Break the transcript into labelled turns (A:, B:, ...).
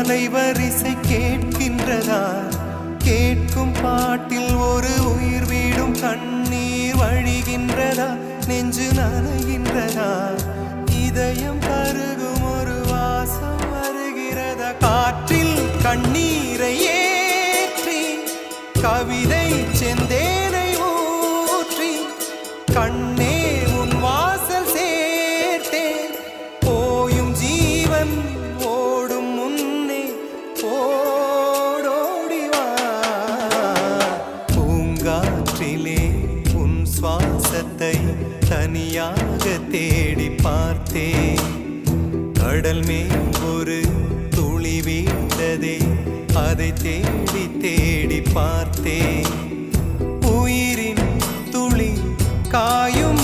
A: அலைவரிசை கேட்கின்றதா? கேட்கும் பாட்டில் ஒரு உயிர் வீடும் கண்ணீர் வழிகின்றதா? நெஞ்சு நனைகின்றதா? இதயம் கருகும் ஒரு வாசம் வருகிறதா? காற்றில் கண்ணீரை ஏற்றி கவிதை செந்தேனை ஊற்றி கண்ணே உன் வாசல் சேர்த்தேன். போயும் ஜீவன் ஓடும் முன்னே ஓடோடிவா. பூங்காற்றிலே உன் சுவாசத்தை தனியாக தேடி பார்த்தேன். கடல் மேல் ஒரு துளி வீழ்ந்ததே, அதை தேடி தேடி பார்த்தேன். உயிரின் துளி காயும்